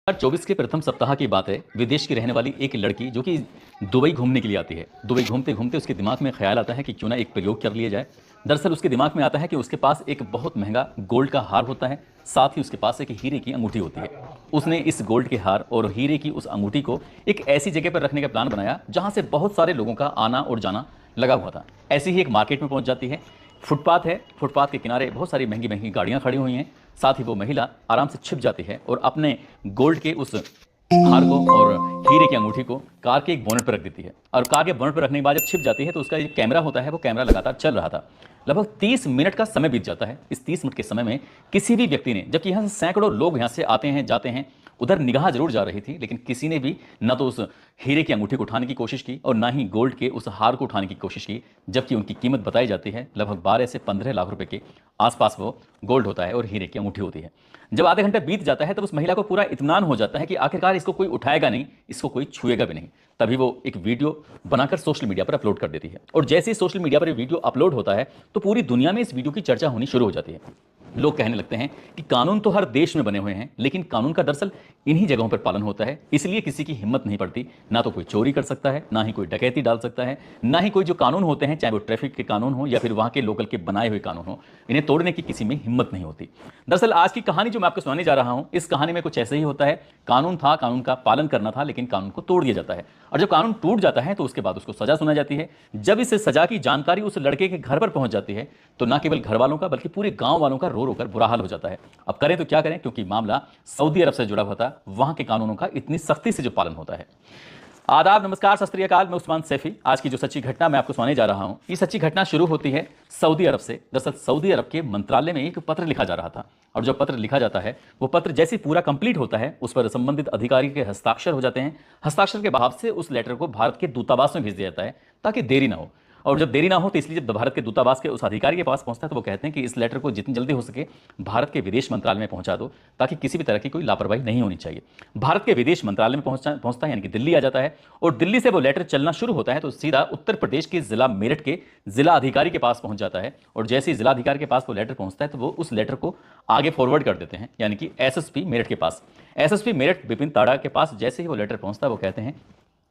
2024 के प्रथम सप्ताह की बात है। विदेश की रहने वाली एक लड़की जो कि दुबई घूमने के लिए आती है। दुबई घूमते घूमते उसके दिमाग में ख्याल आता है कि क्यों ना एक प्रयोग कर लिया जाए। दरअसल उसके दिमाग में आता है कि उसके पास एक बहुत महंगा गोल्ड का हार होता है, साथ ही उसके पास एक हीरे की अंगूठी होती है। उसने इस गोल्ड के हार और हीरे की उस अंगूठी को एक ऐसी जगह पर रखने का प्लान बनाया जहां से बहुत सारे लोगों का आना और जाना लगा हुआ था। ऐसी ही एक मार्केट में पहुंच जाती है। फुटपाथ है, फुटपाथ के किनारे बहुत सारी महंगी महंगी गाड़ियां खड़ी हुई हैं। साथ ही वो महिला आराम से छिप जाती है और अपने गोल्ड के उस हार को और हीरे की अंगूठी को कार के एक बोनट पर रख देती है। और कार के बोनट पर रखने के बाद जब छिप जाती है तो उसका जो कैमरा होता है वो कैमरा लगातार चल रहा था। लगभग 30 मिनट का समय बीत जाता है। इस 30 मिनट के समय में किसी भी व्यक्ति ने, जबकि यहाँ से सैकड़ों लोग यहाँ से आते हैं जाते हैं, उधर निगाह जरूर जा रही थी, लेकिन किसी ने भी न तो उस हीरे की अंगूठी को उठाने की कोशिश की और ना ही गोल्ड के उस हार को उठाने की कोशिश की, जबकि उनकी कीमत बताई जाती है लगभग 12 से 15 लाख रुपए के आसपास वो गोल्ड होता है और हीरे की अंगूठी होती है। जब आधे घंटे बीत जाता है तब उस महिला को पूरा इत्मीनान हो जाता है कि आखिरकार इसको कोई उठाएगा नहीं, इसको कोई छुएगा भी नहीं। तभी वो एक वीडियो बनाकर सोशल मीडिया पर अपलोड कर देती है और जैसे ही सोशल मीडिया पर वीडियो अपलोड होता है तो पूरी दुनिया में इस वीडियो की चर्चा होनी शुरू हो जाती है। लोग कहने लगते हैं कि कानून तो हर देश में बने हुए हैं, लेकिन कानून का दरअसल इन्हीं जगहों पर पालन होता है, इसलिए किसी की हिम्मत नहीं पड़ती। ना तो कोई चोरी कर सकता है, ना ही कोई डकैती डाल सकता है, ना ही कोई जो कानून होते हैं, चाहे वो ट्रैफिक के कानून हो या फिर वहां के लोकल के बनाए हुए कानून हो, इन्हें तोड़ने की किसी में हिम्मत नहीं होती। दरअसल आज की कहानी जो मैं आपको सुनाने जा रहा हूं, इस कहानी में कुछ ऐसे ही होता है। कानून था, कानून का पालन करना था, लेकिन कानून को तोड़ दिया जाता है और जब कानून टूट जाता है तो उसके बाद उसको सजा सुनाई जाती है। जब इस सजा की जानकारी उस लड़के के घर पर पहुंच जाती है तो न केवल घर वालों का बल्कि पूरे गांव वालों का रो रो कर बुरा हाल हो जाता है। अब करें तो क्या करें, क्योंकि मामला सऊदी अरब से जुड़ा हुआ था, वहां के कानूनों का इतनी सख्ती से जो पालन होता है। आदाब, नमस्कार, सत श्री अकाल। मैं उस्मान सैफी। आज की जो सच्ची घटना मैं आपको सुनाने जा रहा हूं, ये सच्ची घटना शुरू होती है सऊदी अरब से। दरअसल सऊदी अरब के मंत्रालय में एक पत्र लिखा जा रहा था और जो पत्र लिखा जाता है वो पत्र जैसे पूरा कंप्लीट होता है उस पर संबंधित अधिकारी के हस्ताक्षर हो जाते हैं। हस्ताक्षर के बहाव से उस लेटर को भारत के दूतावास में भेज दिया जाता है ताकि देरी ना हो। और जब देरी ना हो तो इसलिए जब भारत के दूतावास के उस अधिकारी के पास पहुंचता है तो वो कहते हैं कि इस लेटर को जितनी जल्दी हो सके भारत के विदेश मंत्रालय में पहुंचा दो ताकि किसी भी तरह की कोई लापरवाही नहीं होनी चाहिए। भारत के विदेश मंत्रालय में पहुंचता है, यानी कि दिल्ली आ जाता है और दिल्ली से वो लेटर चलना शुरू होता है तो सीधा उत्तर प्रदेश के जिला मेरठ के जिला अधिकारी के पास पहुंच जाता है। और जैसे ही जिला अधिकारी के पास वो लेटर पहुंचता है तो वो उस लेटर को आगे फॉरवर्ड कर देते हैं, यानी कि एसएसपी मेरठ के पास। एसएसपी मेरठ विपिन ताड़ा के पास जैसे ही वो लेटर पहुंचता है वो कहते हैं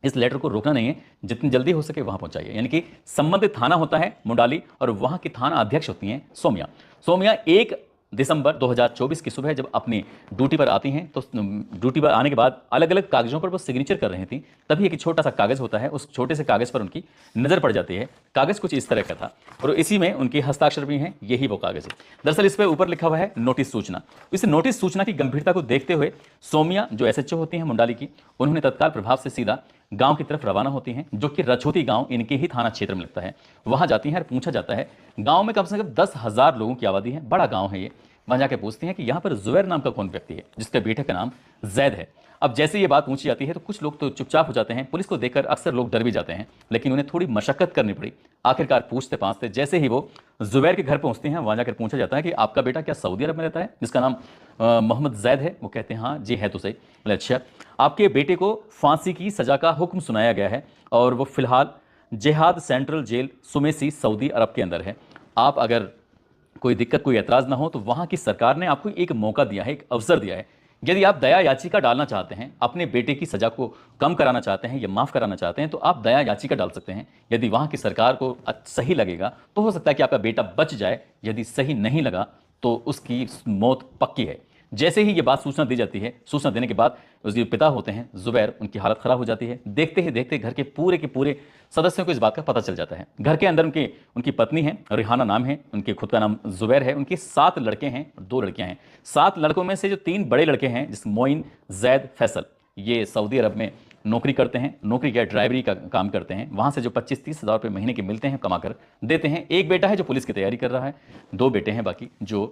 इस लेटर को रोकना नहीं है, जितनी जल्दी हो सके वहां पहुंचाइए। यानी कि संबंधित थाना होता है मुंडाली और वहां की थाना अध्यक्ष होती हैं सोमिया। सोमिया 1 दिसंबर 2024 की सुबह जब अपनी ड्यूटी पर आती हैं तो ड्यूटी पर आने के बाद अलग अलग कागजों पर वो सिग्नेचर कर रही थी। तभी एक छोटा सा कागज होता है, उस छोटे से कागज पर उनकी नजर पड़ जाती है। कागज कुछ इस तरह का था और इसी में उनके हस्ताक्षर भी हैं, यही वो कागज है। दरअसल इस पर ऊपर लिखा हुआ है नोटिस सूचना। इस नोटिस सूचना की गंभीरता को देखते हुए सोमिया जो एसएचओ होती हैं मुंडाली की, उन्होंने तत्काल प्रभाव से सीधा गांव की तरफ रवाना होती हैं, जो कि रछोती गांव इनके ही थाना क्षेत्र में लगता है। वहां जाती हैं और पूछा जाता है, गांव में कम से कम 10,000 लोगों की आबादी है, बड़ा गांव है ये। वहां जाके पूछती हैं कि यहाँ पर जुबैर नाम का कौन व्यक्ति है जिसके बेटे का नाम जैद है। अब जैसे ये बात पूछी जाती है तो कुछ लोग तो चुपचाप हो जाते हैं। पुलिस को देखकर अक्सर लोग डर भी जाते हैं, लेकिन उन्हें थोड़ी मशक्कत करनी पड़ी। आखिरकार पूछते पाछते जैसे ही वो जुबैर के घर पहुंचते हैं, वहां जाकर पूछा जाता है कि आपका बेटा क्या सऊदी अरब में रहता है जिसका नाम मोहम्मद जैद है? वो कहते हैं हाँ जी है तो सही। बोले अच्छा, आपके बेटे को फांसी की सजा का हुक्म सुनाया गया है और वो फिलहाल जिहाद सेंट्रल जेल सुमेसी सऊदी अरब के अंदर है। आप अगर कोई दिक्कत कोई एतराज ना हो तो वहां की सरकार ने आपको एक मौका दिया है, एक अवसर दिया है। यदि आप दया याचिका डालना चाहते हैं, अपने बेटे की सजा को कम कराना चाहते हैं या माफ कराना चाहते हैं, तो आप दया याचिका डाल सकते हैं। यदि वहां की सरकार को सही लगेगा तो हो सकता है कि आपका बेटा बच जाए, यदि सही नहीं लगा तो उसकी मौत पक्की है। जैसे ही ये बात सूचना दी जाती है, सूचना देने के बाद उसके पिता होते हैं जुबैर, उनकी हालत खराब हो जाती है। देखते ही देखते घर के पूरे सदस्यों को इस बात का पता चल जाता है। घर के अंदर उनकी पत्नी है, रिहाना नाम है, उनके खुद का नाम जुबैर है, उनके 7 लड़के हैं और 2 लड़कियां हैं। 7 लड़कों में से जो 3 बड़े लड़के हैं, जिस मोइन, जैद, फैसल, ये सऊदी अरब में नौकरी करते हैं। नौकरी क्या, ड्राइवरी का काम करते हैं। वहां से जो 25-30 हज़ार रुपये महीने के मिलते हैं कमा कर देते हैं। एक बेटा है जो पुलिस की तैयारी कर रहा है, 2 बेटे हैं बाकी जो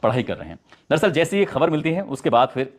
पढ़ाई कर रहे हैं। दरअसल जैसे ये खबर मिलती है उसके बाद फिर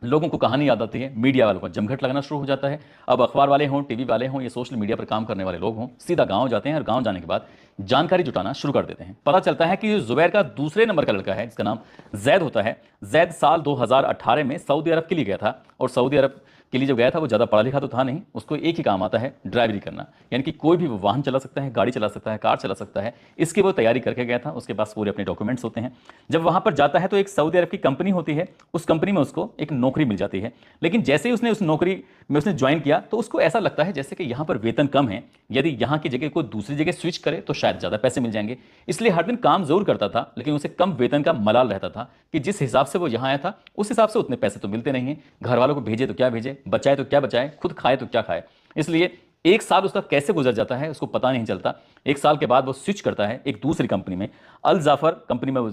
लोगों को कहानी याद आती है, मीडिया वालों का जमघट लगना शुरू हो जाता है। अब अखबार वाले हों, टीवी वाले हों या सोशल मीडिया पर काम करने वाले लोग हों, सीधा गांव जाते हैं और गांव जाने के बाद जानकारी जुटाना शुरू कर देते हैं। पता चलता है कि जुबैर का दूसरे नंबर का लड़का है जिसका नाम जैद होता है। जैद साल 2018 में सऊदी अरब के लिए गया था और सऊदी अरब के लिए जो गया था वो ज़्यादा पढ़ा लिखा तो था नहीं, उसको एक ही काम आता है, ड्राइवरी करना। यानी कि कोई भी वो वाहन चला सकता है, गाड़ी चला सकता है, कार चला सकता है, इसकी वो तैयारी करके गया था। उसके पास पूरे अपने डॉक्यूमेंट्स होते हैं। जब वहाँ पर जाता है तो एक सऊदी अरब की कंपनी होती है, उस कंपनी में उसको एक नौकरी मिल जाती है। लेकिन जैसे ही उसने उस नौकरी में उसने ज्वाइन किया तो उसको ऐसा लगता है जैसे कि यहाँ पर वेतन कम है, यदि यहाँ की जगह कोई दूसरी जगह स्विच करे तो शायद ज़्यादा पैसे मिल जाएंगे। इसलिए हर दिन काम जरूर करता था, लेकिन उसे कम वेतन का मलाल रहता था कि जिस हिसाब से वो यहाँ आया था उस हिसाब से उतने पैसे तो मिलते नहीं हैं। घर वालों को भेजे तो क्या भेजे, बचाए तो क्या बचाए, खुद खाए तो क्या खाए। इसलिए एक साल उसका कैसे गुजर जाता है उसको पता नहीं चलता। एक साल के बाद वो स्विच करता है एक दूसरी कंपनी में, अल जाफर कंपनी में वो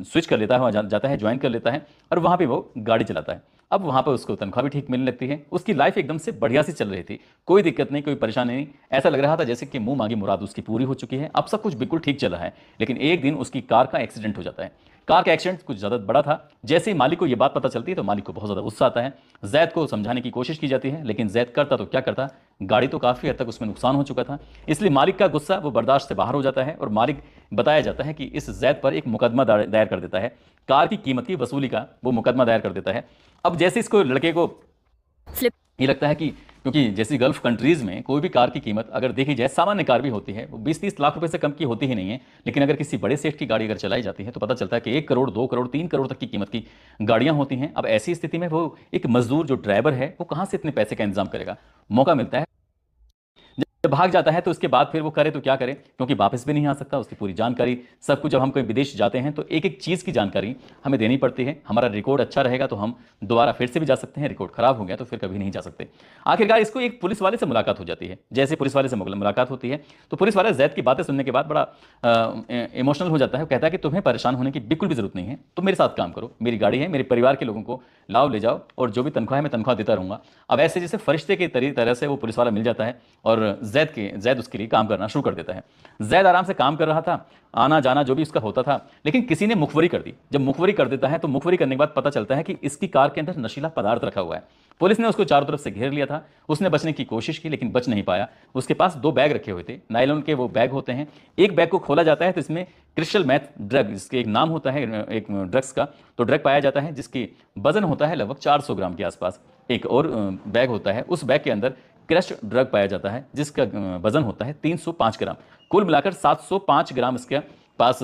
स्विच कर लेता है, वहाँ जाता है, ज्वाइन कर लेता है और वहाँ पे वो गाड़ी चलाता है। अब वहाँ पर उसको तनख्वाह भी ठीक मिलने लगती है। उसकी लाइफ एकदम से बढ़िया सी चल रही थी, कोई दिक्कत नहीं, कोई परेशानी नहीं। ऐसा लग रहा था जैसे कि मुंह मांगी मुराद उसकी पूरी हो चुकी है, अब सब कुछ बिल्कुल ठीक चल रहा है। लेकिन एक दिन उसकी कार का एक्सीडेंट हो जाता है। कार का एक्सीडेंट कुछ ज़्यादा बड़ा था। जैसे ही मालिक को ये बात पता चलती है तो मालिक को बहुत ज़्यादा गुस्सा आता है। जैद को समझाने की कोशिश की जाती है, लेकिन जैद करता तो क्या करता, गाड़ी तो काफ़ी हद तक उसमें नुकसान हो चुका था। इसलिए मालिक का गुस्सा वो बर्दाश्त से बाहर हो जाता है और मालिक बताया जाता है कि इस जैद पर एक मुकदमा दायर कर देता है, कार की कीमत की वसूली का वो मुकदमा दायर कर देता है। अब जैसे इसको लड़के को ये लगता है कि क्योंकि जैसी गल्फ कंट्रीज़ में कोई भी कार की कीमत अगर देखी जाए, सामान्य कार भी होती है, वो 20-30 लाख रुपए से कम की होती ही नहीं है। लेकिन अगर किसी बड़े सेठ की गाड़ी अगर चलाई जाती है तो पता चलता है कि 1 करोड़, 2 करोड़, 3 करोड़ तक की कीमत की गाड़ियां होती हैं। अब ऐसी स्थिति में वो एक मजदूर जो ड्राइवर है वो कहाँ से इतने पैसे का इंतजाम करेगा। मौका मिलता है, जब भाग जाता है तो उसके बाद फिर वो करे तो क्या करे, क्योंकि वापस भी नहीं आ सकता। उसकी पूरी जानकारी सब कुछ, जब हम कहीं विदेश जाते हैं तो एक एक चीज़ की जानकारी हमें देनी पड़ती है। हमारा रिकॉर्ड अच्छा रहेगा तो हम दोबारा फिर से भी जा सकते हैं, रिकॉर्ड खराब हो गया तो फिर कभी नहीं जा सकते। आखिरकार इसको एक पुलिस वाले से मुलाकात हो जाती है। जैसे पुलिस वाले से मुलाकात होती है तो पुलिस वाला जैद की बातें सुनने के बाद बड़ा इमोशनल हो जाता है। वो कहता है कि तुम्हें परेशान होने की बिल्कुल भी जरूरत नहीं है, तुम मेरे साथ काम करो, मेरी गाड़ी है, मेरे परिवार के लोगों को लाओ ले जाओ और जो भी तनख्वाह है मैं तनख्वाह देता रहूंगा। अब ऐसे जैसे फरिश्ते की तरह से वो पुलिस वाला मिल जाता है और जैद उसके लिए काम करना शुरू कर देता है। जैद आराम से काम कर रहा था, आना जाना जो भी उसका होता था, लेकिन किसी ने मुखबरी कर दी। जब मुखबरी कर देता है तो मुखबरी करने के बाद पता चलता है कि इसकी कार के अंदर नशीला पदार्थ रखा हुआ है। पुलिस ने उसको चारों तरफ से घेर लिया था। उसने बचने की कोशिश की लेकिन बच नहीं पाया। उसके पास 2 बैग रखे हुए थे, नायलॉन के वो बैग होते हैं। एक बैग को खोला जाता है तो इसमें क्रिस्टल मैथ ड्रग, इसके एक नाम होता है एक ड्रग्स का, तो ड्रग पाया जाता है जिसकी वजन होता है लगभग 400 ग्राम के आसपास। एक और बैग होता है, उस बैग के अंदर क्रस्ट ड्रग पाया जाता है जिसका वजन होता है 305 ग्राम। कुल मिलाकर 705 ग्राम इसके पास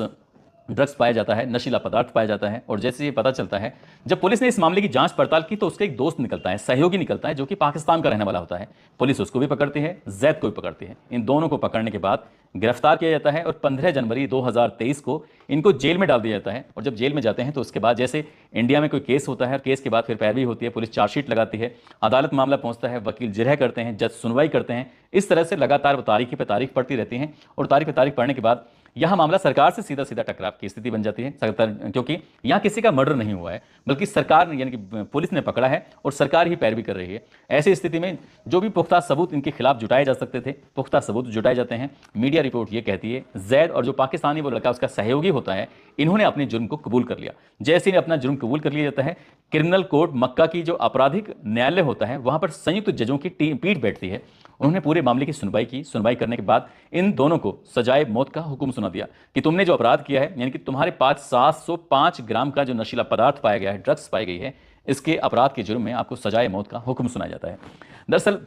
ड्रग्स पाया जाता है, नशीला पदार्थ पाया जाता है। और जैसे ये पता चलता है, जब पुलिस ने इस मामले की जांच पड़ताल की तो उसका एक दोस्त निकलता है, सहयोगी निकलता है, जो कि पाकिस्तान का रहने वाला होता है। पुलिस उसको भी पकड़ती है, जैद को भी पकड़ती है। इन दोनों को पकड़ने के बाद गिरफ्तार किया जाता है और 15 जनवरी 2023 को इनको जेल में डाल दिया जाता है। और जब जेल में जाते हैं तो उसके बाद जैसे इंडिया में कोई केस होता है और केस के बाद फिर पैरवी होती है, पुलिस चार्जशीट लगाती है, अदालत मामला पहुंचता है, वकील जिरह करते हैं, जज सुनवाई करते हैं। इस तरह से लगातार वो तारीख पे तारीख पड़ती रहती हैं और तारीख पे तारीख पढ़ने के बाद यह मामला सरकार से सीधा सीधा टकराव की स्थिति बन जाती है। क्योंकि यहाँ किसी का मर्डर नहीं हुआ है, बल्कि सरकार यानी कि पुलिस ने पकड़ा है और सरकार ही पैरवी कर रही है। ऐसी स्थिति में जो भी पुख्ता सबूत इनके खिलाफ जुटाए जा सकते थे, पुख्ता सबूत जुटाए जाते हैं। मीडिया रिपोर्ट ये कहती है जैद और जो पाकिस्तानी वो लड़का उसका सहयोगी होता है, इन्होंने अपने जुर्म को कबूल कर लिया। जैसे ही अपना जुर्म कबूल कर लिया जाता है, क्रिमिनल कोर्ट मक्का की जो आपराधिक न्यायालय होता है वहां पर संयुक्त जजों की पीठ बैठती है। उन्होंने पूरे मामले की सुनवाई की। सुनवाई करने के बाद इन दोनों को सजाए मौत का हुक्म सुना दिया कि तुमने जो अपराध किया है, यानी कि तुम्हारे पास 705 ग्राम का जो नशीला पदार्थ पाया गया है, ड्रग्स पाई गई है, इसके अपराध के जुर्म में आपको सजाए मौत का हुक्म सुनाया जाता है। दरअसल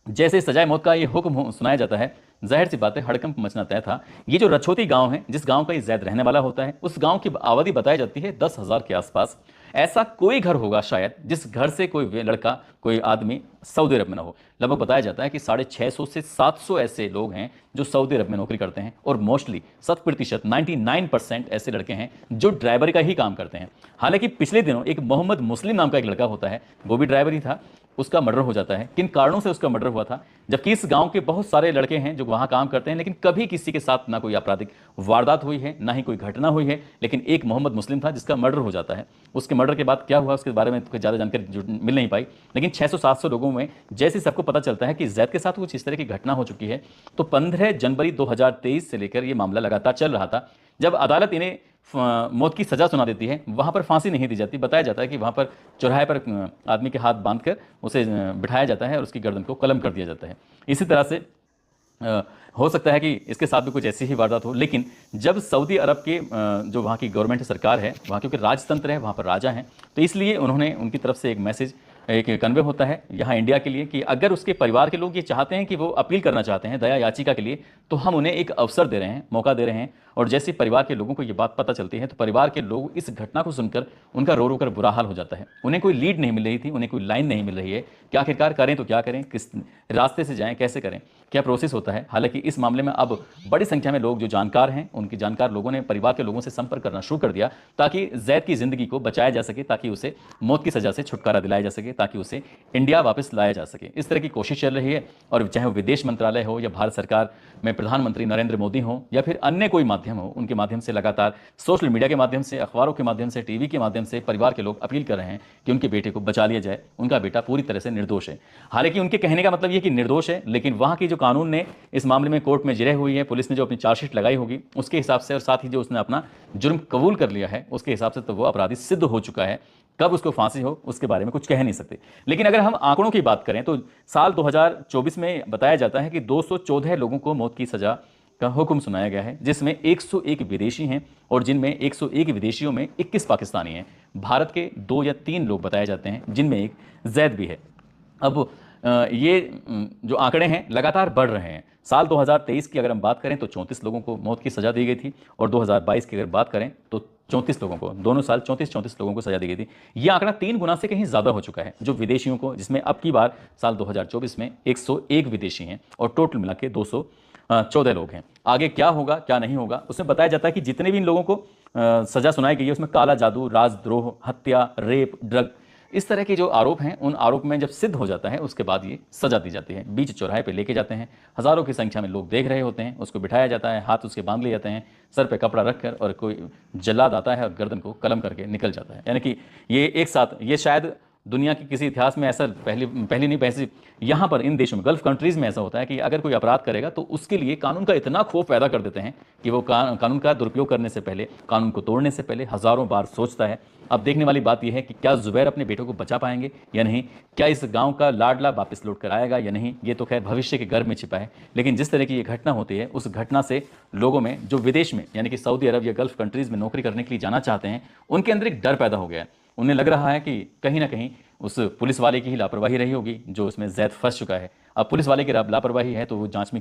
जैसे सजाए मौत का ये हुक्म सुनाया जाता है, जाहिर सी बात है हड़कंप मचना तय था। ये जो रछोती गांव है, जिस गांव का ये जैद रहने वाला होता है, उस गांव की आबादी बताई जाती है 10,000 के आसपास। ऐसा कोई घर होगा शायद जिस घर से कोई लड़का, कोई आदमी सऊदी अरब में ना हो। लगभग बताया जाता है कि 650 से 700 ऐसे लोग हैं जो सऊदी अरब में नौकरी करते हैं और मोस्टली 100% 99% ऐसे लड़के हैं जो ड्राइवर का ही काम करते हैं। हालांकि पिछले दिनों एक मोहम्मद मुस्लिम नाम का एक लड़का होता है, वो भी ड्राइवर ही था, उसका मर्डर हो जाता है। किन कारणों से उसका मर्डर हुआ था, जबकि इस गांव के बहुत सारे लड़के हैं जो वहां काम करते हैं, लेकिन कभी किसी के साथ ना कोई आपराधिक वारदात हुई है, ना ही कोई घटना हुई है। लेकिन एक मोहम्मद मुस्लिम था जिसका मर्डर हो जाता है। उसके मर्डर के बाद क्या हुआ उसके बारे में कोई ज़्यादा जानकारी मिल नहीं पाई। लेकिन 600-700 लोगों में जैसे सबको पता चलता है कि जैद के साथ कुछ इस तरह की घटना हो चुकी है, तो 15 जनवरी 2023 से लेकर ये मामला लगातार चल रहा था। जब अदालत इन्हें मौत की सज़ा सुना देती है, वहाँ पर फांसी नहीं दी जाती। बताया जाता है कि वहाँ पर चौराहे पर आदमी के हाथ बांधकर उसे बिठाया जाता है और उसकी गर्दन को कलम कर दिया जाता है। इसी तरह से हो सकता है कि इसके साथ भी कुछ ऐसी ही वारदात हो। लेकिन जब सऊदी अरब के जो वहाँ की गवर्नमेंट सरकार है, वहाँ क्योंकि राजतंत्र है, वहाँ पर राजा हैं, तो इसलिए उन्होंने उनकी तरफ से एक मैसेज एक कन्वे होता है यहाँ इंडिया के लिए कि अगर उसके परिवार के लोग ये चाहते हैं कि वो अपील करना चाहते हैं दया याचिका के लिए, तो हम उन्हें एक अवसर दे रहे हैं, मौका दे रहे हैं। और जैसे परिवार के लोगों को ये बात पता चलती है तो परिवार के लोग इस घटना को सुनकर उनका रो रो कर बुरा हाल हो जाता है। उन्हें कोई लीड नहीं मिल रही थी, उन्हें कोई लाइन नहीं मिल रही है कि आखिरकार करें तो क्या करें, किस रास्ते से जाएं, कैसे करें, क्या प्रोसेस होता है। हालांकि इस मामले में अब बड़ी संख्या में लोग जो जानकार हैं, उनके जानकार लोगों ने परिवार के लोगों से संपर्क करना शुरू कर दिया ताकि जैद की जिंदगी को बचाया जा सके, ताकि उसे मौत की सजा से छुटकारा दिलाया जा सके, ताकि उसे इंडिया वापस लाया जा सके। इस तरह की कोशिश चल रही है। और चाहे वो विदेश मंत्रालय हो या भारत सरकार में प्रधानमंत्री नरेंद्र मोदी हो या फिर अन्य कोई माध्यम हो, उनके माध्यम से लगातार सोशल मीडिया के माध्यम से, अखबारों के माध्यम से, टीवी के माध्यम से परिवार के लोग अपील कर रहे हैं कि उनके बेटे को बचा लिया जाए। उनका बेटा पूरी तरह से निर्दोष है। हालांकि उनके कहने का मतलब ये कि निर्दोष है, लेकिन वहां की जो कानून ने इस मामले में कोर्ट में जिरह हुई है, पुलिस ने जो अपनी चार्जशीट लगाई होगी उसके हिसाब से, और साथ ही जो उसने अपना जुर्म कबूल कर लिया है उसके हिसाब से, तो वो अपराधी सिद्ध हो चुका है। कब उसको फांसी हो उसके बारे में कुछ कह नहीं सकते। लेकिन अगर हम आंकड़ों की बात करें तो साल 2024 में बताया जाता है कि 214 लोगों को मौत की सजा का हुक्म सुनाया गया है, जिसमें 101 विदेशी हैं और जिनमें 101 विदेशियों में 21 पाकिस्तानी हैं। भारत के 2 या 3 लोग बताए जाते हैं, जिनमें एक जैद भी है। अब ये जो आंकड़े हैं लगातार बढ़ रहे हैं। साल 2023 की अगर हम बात करें तो 34 लोगों को मौत की सज़ा दी गई थी, और 2022 की अगर बात करें तो 34 लोगों को, दोनों साल 34 लोगों को सजा दी गई थी। ये आंकड़ा 3 गुना से कहीं ज़्यादा हो चुका है जो विदेशियों को, जिसमें अब की बार साल 2024 में 101 विदेशी हैं और टोटल मिला के 214 लोग हैं। आगे क्या होगा क्या नहीं होगा, उसमें बताया जाता है कि जितने भी इन लोगों को सजा सुनाई गई है उसमें काला जादू, राजद्रोह, हत्या, रेप, ड्रग, इस तरह के जो आरोप हैं, उन आरोप में जब सिद्ध हो जाता है उसके बाद ये सजा दी जाती है। बीच चौराहे पे लेके जाते हैं, हज़ारों की संख्या में लोग देख रहे होते हैं, उसको बिठाया जाता है, हाथ उसके बांध लिए जाते हैं, सर पे कपड़ा रखकर, और कोई जल्लाद आता है और गर्दन को कलम करके निकल जाता है। यानी कि ये एक साथ, ये शायद दुनिया के किसी इतिहास में ऐसा पहली नहीं, वैसे यहाँ पर इन देशों में, गल्फ कंट्रीज़ में ऐसा होता है कि अगर कोई अपराध करेगा तो उसके लिए कानून का इतना खौफ पैदा कर देते हैं कि वो कानून का दुरुपयोग करने से पहले, कानून को तोड़ने से पहले हज़ारों बार सोचता है। अब देखने वाली बात यह है कि क्या जुबैर अपने बेटों को बचा पाएंगे या नहीं, क्या इस गांव का लाडला वापस लौट कर आएगा या नहीं, ये तो खैर भविष्य के गर्भ में छिपा है। लेकिन जिस तरह की ये घटना होती है, उस घटना से लोगों में, जो विदेश में यानी कि सऊदी अरब या गल्फ कंट्रीज़ में नौकरी करने के लिए जाना चाहते हैं, उनके अंदर एक डर पैदा हो गया है। उन्हें लग रहा है कि कहीं ना कहीं उस पुलिस वाले की ही लापरवाही रही होगी जो उसमें जैद फंस चुका है। अब पुलिस वाले की लापरवाही है तो वो जांच में